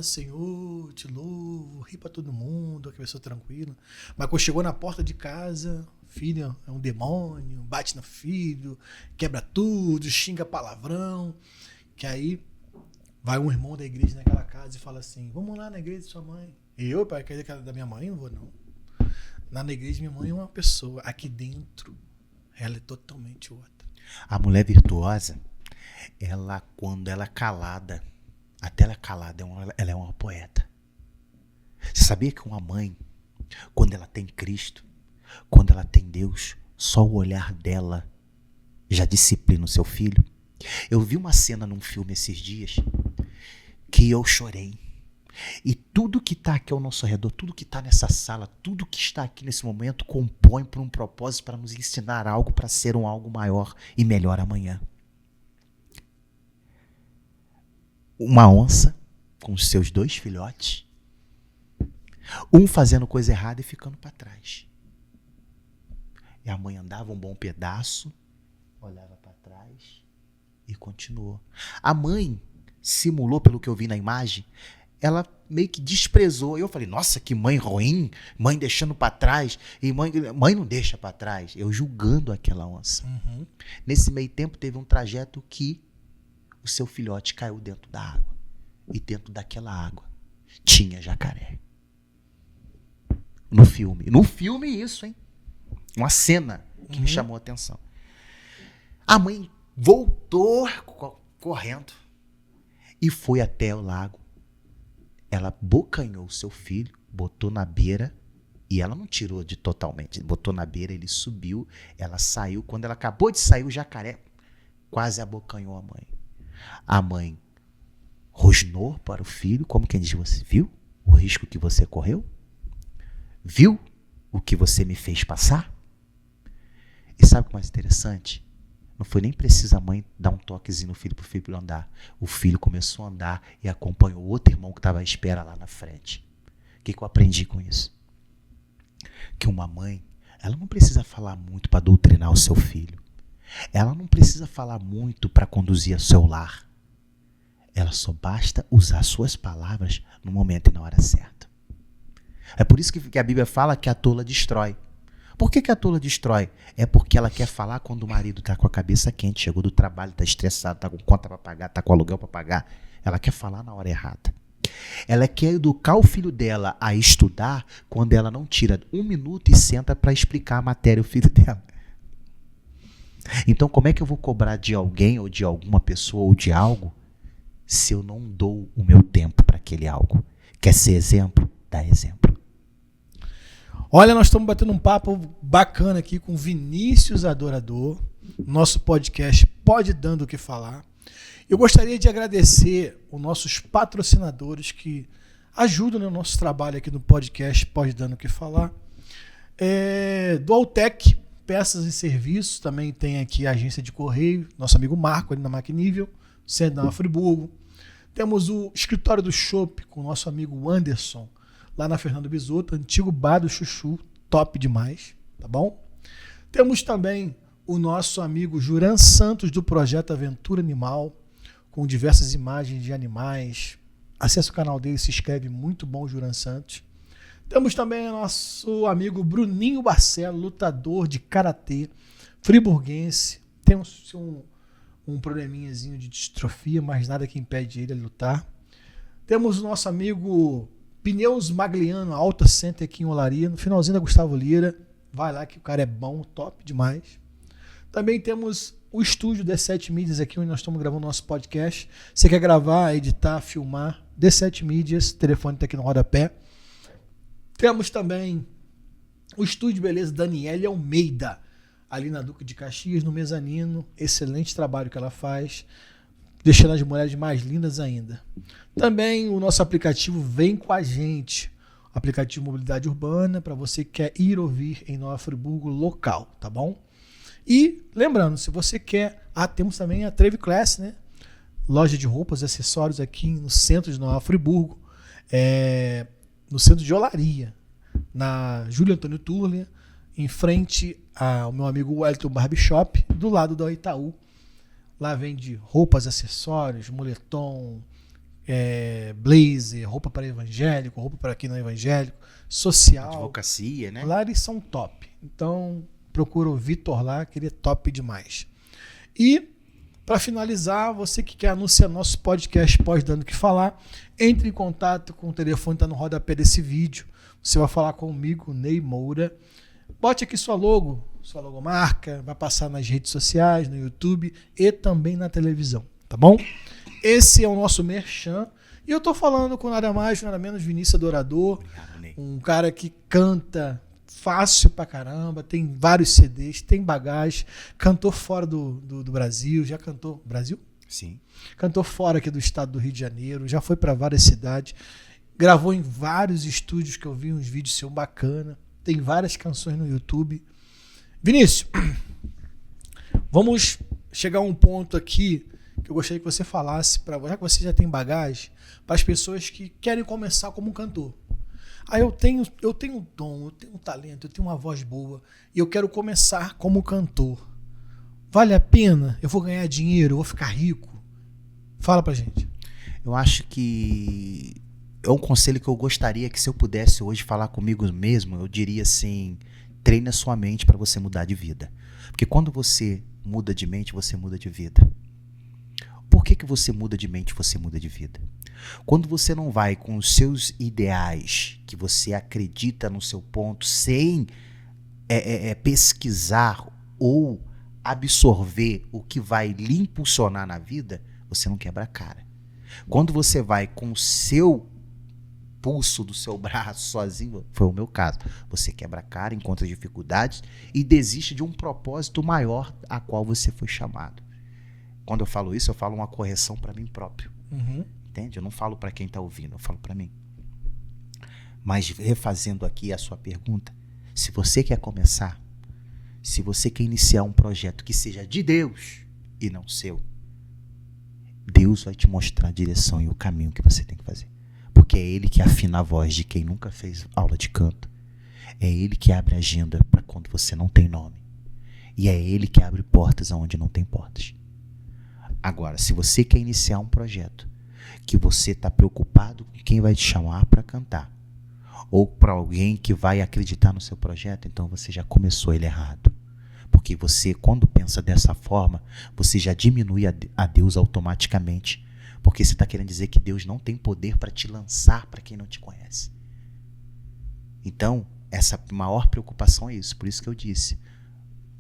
Senhor, te louvo, ri para todo mundo, aquela pessoa tranquila. Mas quando chegou na porta de casa, filho é um demônio, bate no filho, quebra tudo, xinga palavrão, que aí vai um irmão da igreja naquela casa e fala assim, vamos lá na igreja de sua mãe. E eu, para a igreja da minha mãe, não vou não. Na igreja minha mãe é uma pessoa, aqui dentro ela é totalmente outra. A mulher virtuosa, ela, quando ela é calada, até ela é calada, ela é uma poeta. Você sabia que uma mãe, quando ela tem Cristo, quando ela tem Deus, só o olhar dela já disciplina o seu filho? Eu vi uma cena num filme esses dias que eu chorei. E tudo que está aqui ao nosso redor, tudo que está nessa sala, tudo que está aqui nesse momento compõe por um propósito para nos ensinar algo, para ser um algo maior e melhor amanhã. Uma onça com os seus 2 filhotes, um fazendo coisa errada e ficando para trás. E a mãe andava um bom pedaço, olhava para trás e continuou. A mãe simulou, pelo que eu vi na imagem, ela meio que desprezou. Eu falei, nossa, que mãe ruim, mãe deixando para trás, e mãe não deixa para trás. Eu julgando aquela onça. Uhum. Nesse meio tempo teve um trajeto que o seu filhote caiu dentro da água. E dentro daquela água tinha jacaré. No filme isso, hein? Uma cena que me chamou a atenção. A mãe voltou correndo e foi até o lago. Ela bocanhou o seu filho, botou na beira, e ela não tirou de totalmente, botou na beira, ele subiu, ela saiu. Quando ela acabou de sair, o jacaré quase abocanhou a mãe. A mãe rosnou para o filho, como quem diz, você viu o risco que você correu? Viu o que você me fez passar? E sabe o que é mais interessante? Não foi nem preciso a mãe dar um toquezinho no filho para o filho andar. O filho começou a andar e acompanhou outro irmão que estava à espera lá na frente. O que eu aprendi com isso? Que uma mãe, ela não precisa falar muito para doutrinar o seu filho. Ela não precisa falar muito para conduzir o seu lar. Ela só basta usar suas palavras no momento e na hora certa. É por isso que a Bíblia fala que a tola destrói. Por que a tola destrói? É porque ela quer falar quando o marido está com a cabeça quente, chegou do trabalho, está estressado, está com conta para pagar, está com aluguel para pagar. Ela quer falar na hora errada. Ela quer educar o filho dela a estudar quando ela não tira 1 minuto e senta para explicar a matéria ao filho dela. Então, como é que eu vou cobrar de alguém ou de alguma pessoa ou de algo se eu não dou o meu tempo para aquele algo? Quer ser exemplo? Dá exemplo. Olha, nós estamos batendo um papo bacana aqui com Vinícius Adorador. Nosso podcast Pode Dando o que Falar. Eu gostaria de agradecer os nossos patrocinadores que ajudam no nosso trabalho aqui no podcast Pode Dando o que Falar. Do Altec, peças e serviços. Também tem aqui a agência de correio, nosso amigo Marco, ali na Macnível, centro da Friburgo. Temos o escritório do Chopp com o nosso amigo Anderson, lá na Fernando Bisotto, antigo bar do Chuchu, top demais, tá bom? Temos também o nosso amigo Juran Santos, do projeto Aventura Animal, com diversas imagens de animais. Acesse o canal dele, se inscreve, muito bom, Juran Santos. Temos também o nosso amigo Bruninho Barcelo, lutador de karatê, friburguense. Tem um probleminhazinho de distrofia, mas nada que impede ele de lutar. Temos o nosso amigo Pneus Magliano, Auto Center aqui em Olaria, no finalzinho da Gustavo Lira. Vai lá que o cara é bom, top demais. Também temos o estúdio D7 Mídias aqui, onde nós estamos gravando nosso podcast. Você quer gravar, editar, filmar, D7 Mídias, o telefone está aqui no rodapé. Temos também o estúdio de beleza Daniele Almeida, ali na Duque de Caxias, no mezanino. Excelente trabalho que ela faz, deixando as mulheres mais lindas ainda. Também o nosso aplicativo Vem Com a Gente, aplicativo de mobilidade urbana, para você que quer ir ou vir em Nova Friburgo local, tá bom? E lembrando, se você quer, temos também a Treve Class, né? Loja de roupas e acessórios aqui no centro de Nova Friburgo, no centro de Olaria, na Júlio Antônio Turlia, em frente ao meu amigo Wellington Barbershop, do lado da Itaú. Lá vende roupas, acessórios, moletom, blazer, roupa para evangélico, roupa para quem não é evangélico, social. Advocacia, né? Lá eles são top. Então, procura o Vitor lá, que ele é top demais. E, para finalizar, você que quer anunciar nosso podcast Pode Dando o que Falar, entre em contato com o telefone que está no rodapé desse vídeo. Você vai falar comigo, Ney Moura. Bote aqui sua logomarca, vai passar nas redes sociais, no YouTube e também na televisão, tá bom? Esse é o nosso merchan. E eu tô falando com nada mais, nada menos Vinícius Adorador. Obrigado, Ney. Um cara que canta fácil pra caramba, tem vários CDs, tem bagagem, cantou fora do Brasil, já cantou... Brasil? Sim. Cantou fora aqui do estado do Rio de Janeiro, já foi para várias cidades. Gravou em vários estúdios que eu vi uns vídeos seu bacana. Tem várias canções no YouTube. Vinícius, vamos chegar a um ponto aqui que eu gostaria que você falasse, já que você já tem bagagem, para as pessoas que querem começar como um cantor. Eu tenho um dom, eu tenho um talento, eu tenho uma voz boa e eu quero começar como cantor. Vale a pena? Eu vou ganhar dinheiro? Eu vou ficar rico? Fala pra gente. Eu acho que é um conselho que eu gostaria que, se eu pudesse hoje falar comigo mesmo, eu diria assim: treine a sua mente para você mudar de vida. Porque quando você muda de mente, você muda de vida. Por que você muda de mente, você muda de vida? Quando você não vai com os seus ideais, que você acredita no seu ponto, sem pesquisar ou absorver o que vai lhe impulsionar na vida, você não quebra a cara. Quando você vai com o seu pulso do seu braço sozinho, foi o meu caso, você quebra a cara, encontra dificuldades e desiste de um propósito maior a qual você foi chamado. Quando eu falo isso, eu falo uma correção para mim próprio. Entende? Eu não falo para quem está ouvindo, eu falo para mim. Mas refazendo aqui a sua pergunta, se você quer começar, se você quer iniciar um projeto que seja de Deus e não seu, Deus vai te mostrar a direção e o caminho que você tem que fazer. Porque é Ele que afina a voz de quem nunca fez aula de canto. É Ele que abre a agenda para quando você não tem nome. E é Ele que abre portas aonde não tem portas. Agora, se você quer iniciar um projeto que você está preocupado com quem vai te chamar para cantar, ou para alguém que vai acreditar no seu projeto, então você já começou ele errado. Porque você, quando pensa dessa forma, você já diminui a Deus automaticamente. Porque você está querendo dizer que Deus não tem poder para te lançar para quem não te conhece. Então, essa maior preocupação é isso. Por isso que eu disse,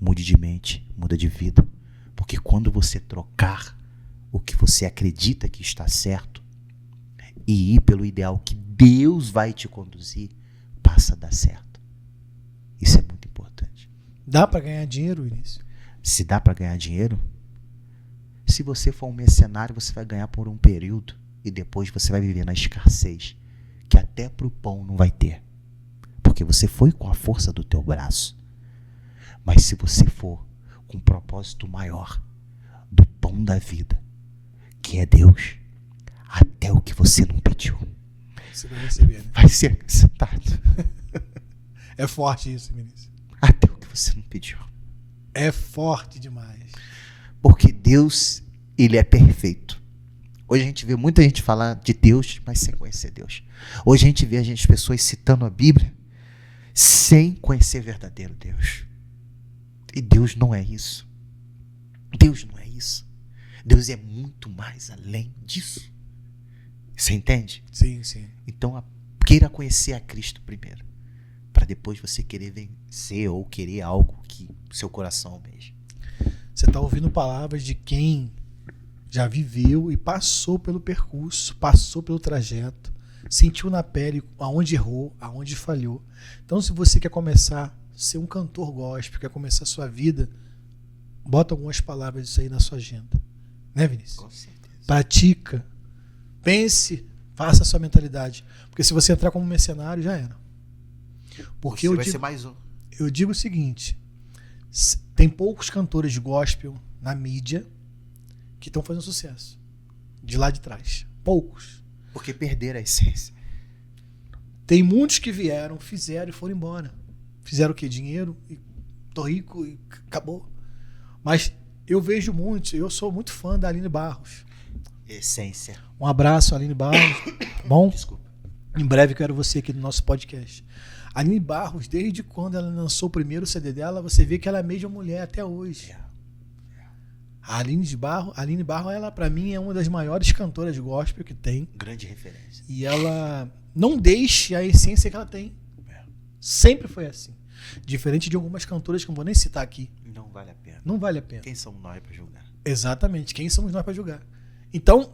mude de mente, muda de vida. Porque quando você trocar o que você acredita que está certo e ir pelo ideal que Deus vai te conduzir, passa a dar certo. Isso é muito importante. Dá para ganhar dinheiro, Vinícius? Se dá para ganhar dinheiro, se você for um mercenário, você vai ganhar por um período e depois você vai viver na escassez, que até para o pão não vai ter. Porque você foi com a força do teu braço. Mas se você for com um propósito maior do pão da vida, que é Deus, até o que você não pediu, você vai receber, né? vai ser acrescentado. É forte isso, Vinícius. Até o que você não pediu. É forte demais. Porque Deus, Ele é perfeito. Hoje a gente vê muita gente falar de Deus, mas sem conhecer Deus. Hoje a gente vê as pessoas citando a Bíblia sem conhecer verdadeiro Deus. E Deus não é isso. Deus não é isso. Deus é muito mais além disso. Você entende? Sim, sim. Então, queira conhecer a Cristo primeiro, para depois você querer vencer ou querer algo que seu coração almeja. Você está ouvindo palavras de quem já viveu e passou pelo percurso, passou pelo trajeto, sentiu na pele aonde errou, aonde falhou. Então, se você quer começar a ser um cantor gospel, quer começar a sua vida, bota algumas palavras disso aí na sua agenda. Né, Vinícius? Com certeza. Pratica, pense, faça a sua mentalidade. Porque se você entrar como mercenário, já era. Porque você vai ser mais um. Eu digo o seguinte, tem poucos cantores de gospel na mídia que estão fazendo sucesso. De lá de trás. Poucos. Porque perderam a essência. Tem muitos que vieram, fizeram e foram embora. Fizeram o quê? Dinheiro, e tô rico e acabou. Mas eu vejo muitos, eu sou muito fã da Aline Barros. Essência. Um abraço, Aline Barros. Bom? Desculpa. Em breve quero você aqui no nosso podcast. A Aline Barros, desde quando ela lançou o primeiro CD dela, você vê que ela é a mesma mulher até hoje. A Aline Barros, ela pra mim é uma das maiores cantoras de gospel que tem. Grande referência. E ela não deixa a essência que ela tem. Sempre foi assim. Diferente de algumas cantoras que eu não vou nem citar aqui. Não vale a pena. Não vale a pena. Quem somos nós para julgar? Exatamente. Quem somos nós para julgar? Então,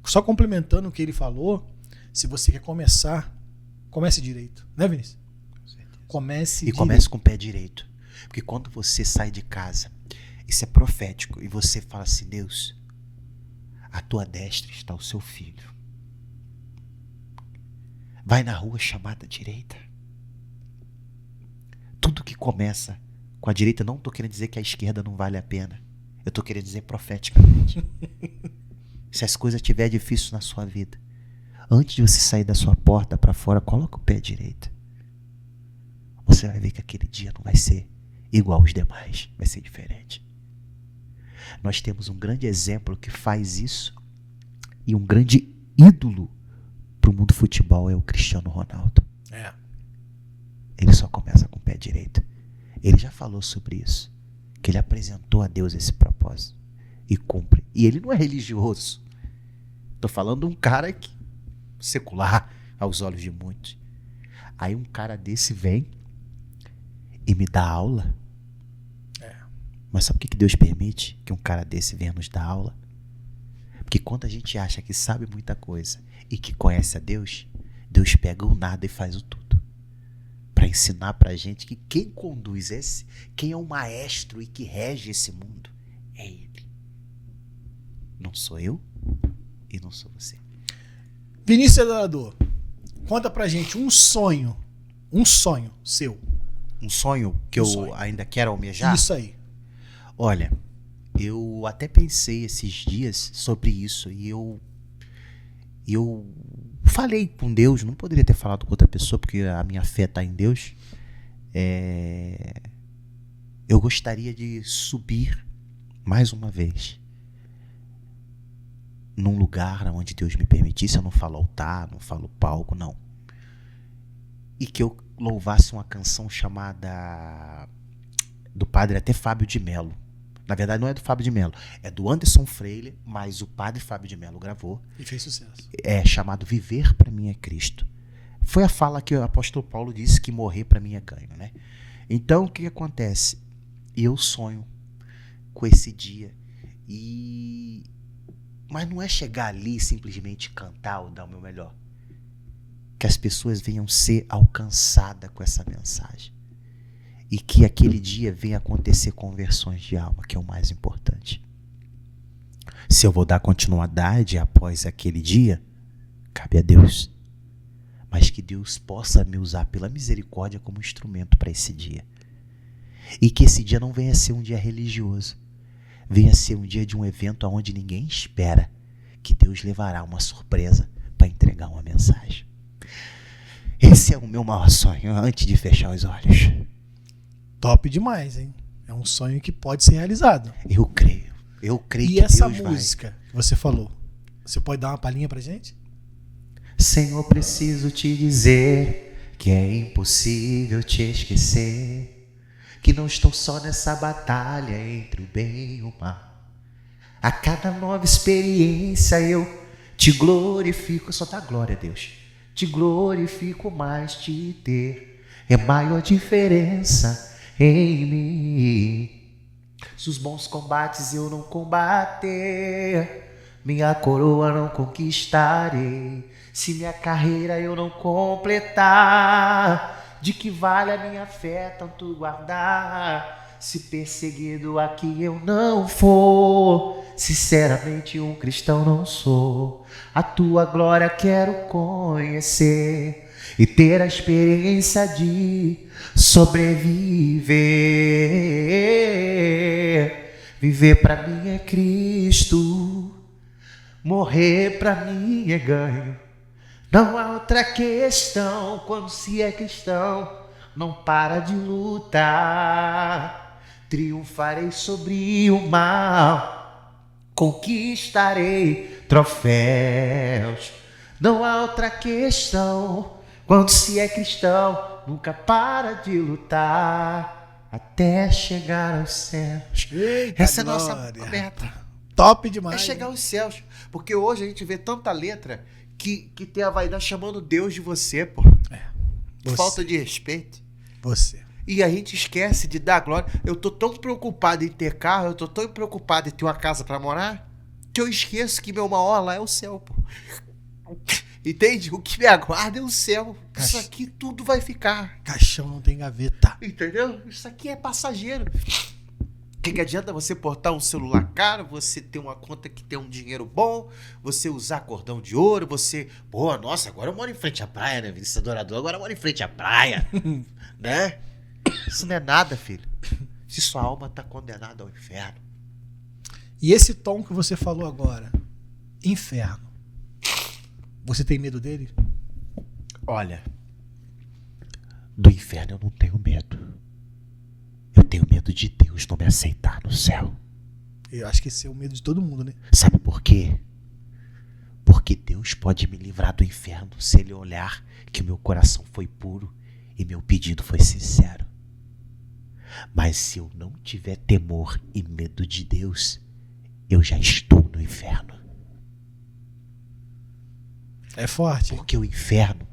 só complementando o que ele falou, se você quer começar, comece direito. Né, Vinícius? Com certeza. Comece E direito. comece com o pé direito. Porque quando você sai de casa, isso é profético, e você fala assim: Deus, à tua destra está o seu filho. vai na rua chamada direita. Tudo que começa com a direita, não estou querendo dizer que a esquerda não vale a pena. Eu estou querendo dizer profeticamente. Se as coisas estiverem difíceis na sua vida, antes de você sair da sua porta para fora, coloca o pé direito. Você vai ver que aquele dia não vai ser igual aos demais, vai ser diferente. Nós temos um grande exemplo que faz isso, e um grande ídolo para o mundo do futebol é o Cristiano Ronaldo. Ele só começa com o pé direito. Ele já falou sobre isso, que ele apresentou a Deus esse propósito e cumpre. E ele não é religioso. Estou falando de um cara que secular aos olhos de muitos. Aí um cara desse vem e me dá aula. Mas sabe por que Deus permite que um cara desse venha nos dar aula? Porque quando a gente acha que sabe muita coisa e que conhece a Deus, Deus pega o nada e faz o tudo. Para ensinar pra gente que quem conduz quem é o maestro e que rege esse mundo, é Ele. Não sou eu e não sou você. Vinícius Adorador, conta pra gente um sonho seu. Um sonho que eu ainda quero almejar? Isso aí. Olha, eu até pensei esses dias sobre isso e eu falei com Deus, não poderia ter falado com outra pessoa porque a minha fé está em Deus. Eu gostaria de subir mais uma vez num lugar onde Deus me permitisse. Eu não falo altar, não falo palco, não. E que eu louvasse uma canção chamada do padre até Fábio de Mello. Na verdade não é do Fábio de Mello, é do Anderson Freire, mas o padre Fábio de Mello gravou. E fez sucesso. É chamado Viver para mim é Cristo. Foi a fala que o apóstolo Paulo disse que morrer para mim é ganho, né? Então o que acontece? Eu sonho com esse dia mas não é chegar ali e simplesmente cantar ou dar o meu melhor. Que as pessoas venham ser alcançadas com essa mensagem. E que aquele dia venha acontecer conversões de alma, que é o mais importante. Se eu vou dar continuidade após aquele dia, cabe a Deus. Mas que Deus possa me usar pela misericórdia como instrumento para esse dia. E que esse dia não venha ser um dia religioso. Venha ser um dia de um evento onde ninguém espera, que Deus levará uma surpresa para entregar uma mensagem. Esse é o meu maior sonho, antes de fechar os olhos. Top demais, hein? É um sonho que pode ser realizado. Eu creio e que essa Deus música que você falou, você pode dar uma palhinha pra gente? Senhor, preciso te dizer que é impossível te esquecer, que não estou só nessa batalha entre o bem e o mal. A cada nova experiência eu te glorifico. Só dá glória a Deus. Te glorifico mais, te ter é maior diferença em mim. Se os bons combates eu não combater, minha coroa não conquistarei. Se minha carreira eu não completar, de que vale a minha fé tanto guardar? Se perseguido aqui eu não for, sinceramente um cristão não sou. A tua glória quero conhecer e ter a experiência de sobreviver. Viver pra mim é Cristo, morrer pra mim é ganho. Não há outra questão, quando se é cristão, não para de lutar. Triunfarei sobre o mal, conquistarei troféus. Não há outra questão, quando se é cristão, nunca para de lutar até chegar aos céus. Eita, essa glória. É a nossa meta. Top demais. É chegar aos céus. Porque hoje a gente vê tanta letra que tem a vaidade chamando Deus de você, pô. Você. Falta de respeito. Você. E a gente esquece de dar glória. Eu tô tão preocupado em ter carro, eu tô tão preocupado em ter uma casa pra morar, que eu esqueço que meu maior lá é o céu, pô. Entende? O que me aguarda é o céu. Isso aqui tudo vai ficar. Caixão não tem gaveta. Entendeu? Isso aqui é passageiro. que adianta você portar um celular caro, você ter uma conta que tem um dinheiro bom, você usar cordão de ouro, você... Pô, nossa, agora eu moro em frente à praia, né, Vinícius Adorador? Agora eu moro em frente à praia, né? Isso não é nada, filho. Se sua alma tá condenada ao inferno. E esse tom que você falou agora, inferno, você tem medo dele? Olha, do inferno eu não tenho medo. Eu tenho medo de Deus não me aceitar no céu. Eu acho que esse é o medo de todo mundo, né? Sabe por quê? Porque Deus pode me livrar do inferno se Ele olhar que o meu coração foi puro e meu pedido foi sincero. Mas se eu não tiver temor e medo de Deus, eu já estou no inferno. É forte. Porque o inferno,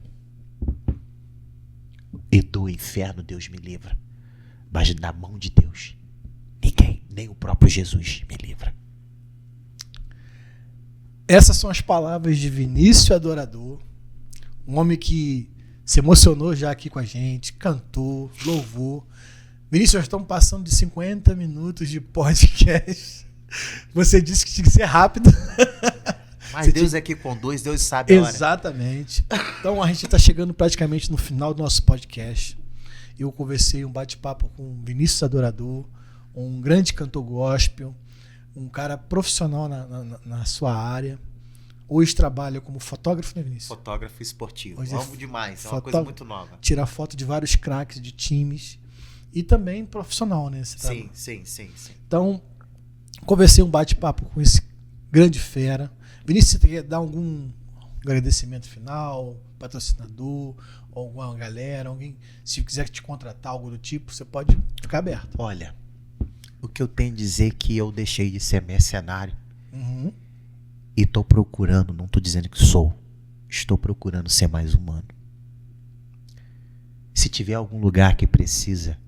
e do inferno Deus me livra. Mas na mão de Deus, ninguém, nem o próprio Jesus me livra. Essas são as palavras de Vinícius Adorador, um homem que se emocionou já aqui com a gente, cantou, louvou. Vinícius, nós estamos passando de 50 minutos de podcast. Você disse que tinha que ser rápido. Mas Deus é aqui com dois, Deus sabe a hora. Exatamente. Então a gente está chegando praticamente no final do nosso podcast. Eu conversei um bate-papo com o Vinícius Adorador, um grande cantor gospel, um cara profissional na sua área. Hoje trabalha como fotógrafo, né, Vinícius? Fotógrafo esportivo. Hoje amo demais, é uma coisa muito nova. Tira foto de vários craques de times e também profissional, né? Sim. Então, conversei um bate-papo com esse grande fera. Vinícius, você quer dar algum agradecimento final, patrocinador, alguma galera, alguém, se quiser te contratar, algo do tipo, você pode ficar aberto. Olha, o que eu tenho a dizer é que eu deixei de ser mercenário e estou procurando, não estou dizendo que sou, estou procurando ser mais humano. Se tiver algum lugar que precisa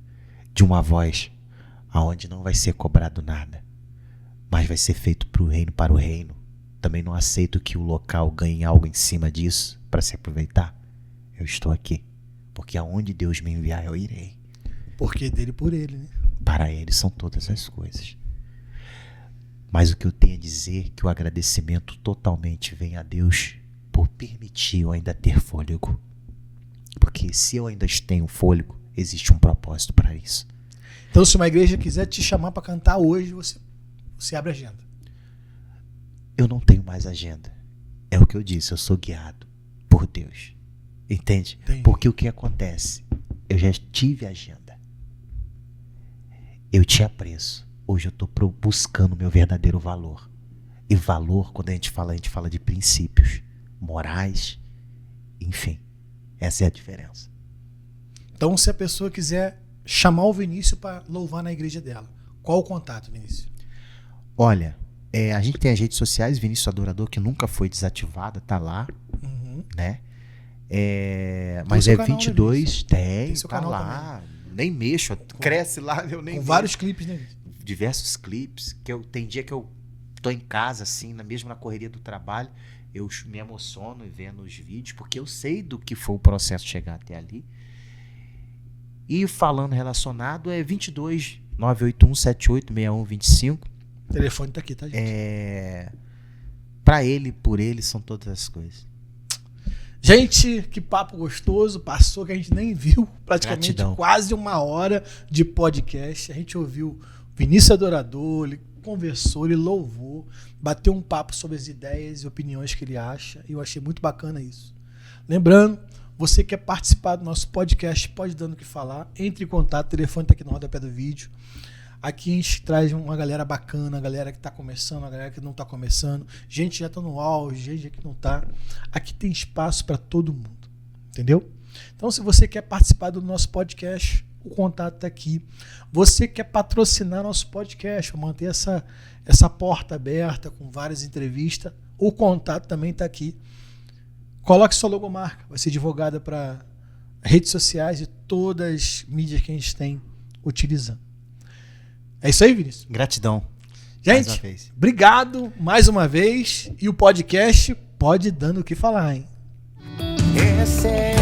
de uma voz aonde não vai ser cobrado nada, mas vai ser feito para o reino, também não aceito que o local ganhe algo em cima disso para se aproveitar. Eu estou aqui, porque aonde Deus me enviar eu irei. Porque dele por ele, né? Para ele são todas as coisas. Mas o que eu tenho a dizer é que o agradecimento totalmente vem a Deus por permitir eu ainda ter fôlego. Porque se eu ainda tenho fôlego, existe um propósito para isso. Então, se uma igreja quiser te chamar para cantar hoje, você abre a agenda. Eu não tenho mais agenda. É o que eu disse, eu sou guiado por Deus. Entende? Entendi. Porque o que acontece? Eu já tive agenda. Eu te apreço. Hoje eu estou buscando o meu verdadeiro valor. E valor, quando a gente fala de princípios morais, enfim. Essa é a diferença. Então, se a pessoa quiser chamar o Vinícius para louvar na igreja dela, qual o contato, Vinícius? Olha, a gente tem as redes sociais, Vinícius Adorador, que nunca foi desativada, tá lá, né? Mas é canal, 22, né, tem seu tá canal lá, nem mexo, cresce lá, eu nem com vejo. vários clipes, né? Diversos clipes, tem dia que eu tô em casa, assim, mesmo na correria do trabalho, eu me emociono vendo os vídeos, porque eu sei do que foi o processo chegar até ali. E falando relacionado, é 22 981 78 6125. O telefone tá aqui, tá, gente? Pra ele, por ele, são todas as coisas. Gente, que papo gostoso. Passou que a gente nem viu. Praticamente Gratidão. Quase uma hora de podcast. A gente ouviu Vinícius Adorador, ele conversou, ele louvou, bateu um papo sobre as ideias e opiniões que ele acha. E eu achei muito bacana isso. Lembrando, você quer participar do nosso podcast, pode dando o que falar. Entre em contato, o telefone tá aqui no rodapé do vídeo. Aqui a gente traz uma galera bacana, a galera que está começando, a galera que não está começando, gente que já está no auge, gente que não está. Aqui tem espaço para todo mundo, entendeu? Então, se você quer participar do nosso podcast, o contato está aqui. Você quer patrocinar nosso podcast, manter essa porta aberta com várias entrevistas, o contato também está aqui. Coloque sua logomarca, vai ser divulgada para redes sociais e todas as mídias que a gente tem utilizando. É isso aí, Vinícius? Gratidão. Gente, mais uma vez. Obrigado mais uma vez. E o podcast pode dando o que falar, hein? Essa é